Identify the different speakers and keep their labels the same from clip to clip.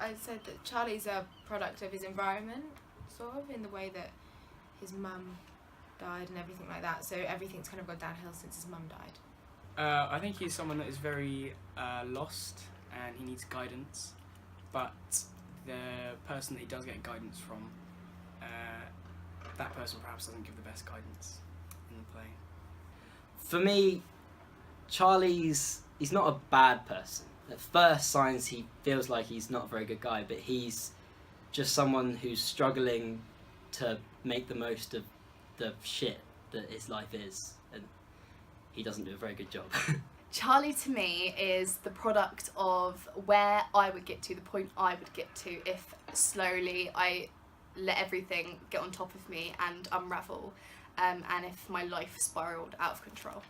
Speaker 1: I said that Charlie's a product of his environment, sort of, in the way that his mum died and everything like that. So everything's kind of gone downhill since his mum died.
Speaker 2: I think he's someone that is very lost and he needs guidance, but the person that he does get guidance from, that person perhaps doesn't give the best guidance in the play.
Speaker 3: For me, he's not a bad person. At first signs he feels like he's not a very good guy, but he's just someone who's struggling to make the most of the shit that his life is, and he doesn't do a very good job.
Speaker 4: Charlie to me is the product of where I would get to, the point I would get to if slowly I let everything get on top of me and unravel, and if my life spiraled out of control.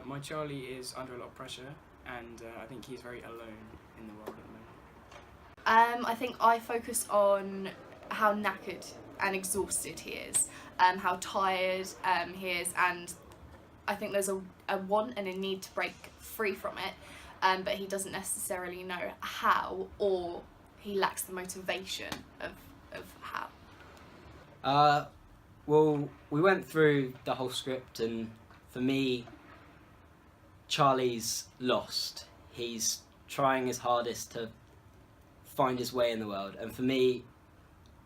Speaker 2: My Charlie is under a lot of pressure, and I think he's very alone in the world at the moment.
Speaker 4: I think I focus on how knackered and exhausted he is, how tired he is, and I think there's a want and a need to break free from it, but he doesn't necessarily know how, or he lacks the motivation of how.
Speaker 3: Well, we went through the whole script, and for me, Charlie's lost. He's trying his hardest to find his way in the world, and for me,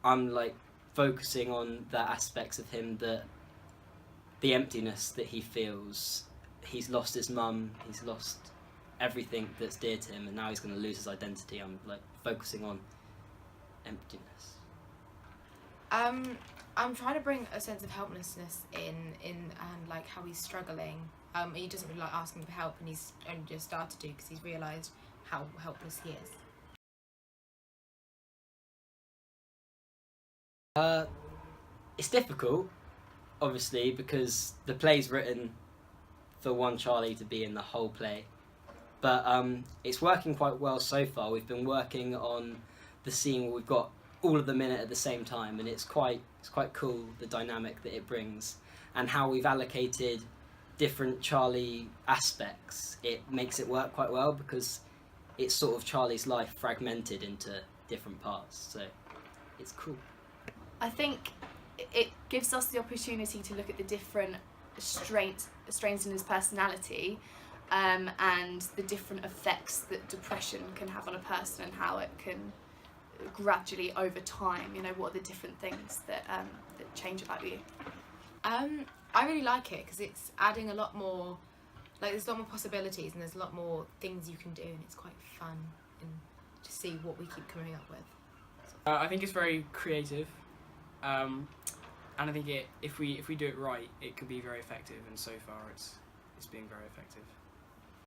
Speaker 3: I'm like focusing on the aspects of him, that the emptiness that he feels. He's lost his mum, he's lost everything that's dear to him, and now he's going to lose his identity. I'm like focusing on emptiness.
Speaker 1: I'm trying to bring a sense of helplessness in and like how he's struggling. He doesn't really like asking for help, and he's only just started to because he's realised how helpless he is.
Speaker 3: It's difficult, obviously, because the play's written for one Charlie to be in the whole play, but it's working quite well so far. We've been working on the scene where we've got all of them in it at the same time, and it's quite cool, the dynamic that it brings, and how we've allocated different Charlie aspects. It makes it work quite well because it's sort of Charlie's life fragmented into different parts, so it's cool.
Speaker 4: I think it gives us the opportunity to look at the different strains in his personality, and the different effects that depression can have on a person, and how it can gradually over time, you know, what are the different things that change about you.
Speaker 1: I really like it because it's adding a lot more, like there's a lot more possibilities and there's a lot more things you can do, and it's quite fun and to see what we keep coming up with.
Speaker 2: I think it's very creative, and I think if we do it right, it could be very effective, and so far it's being very effective.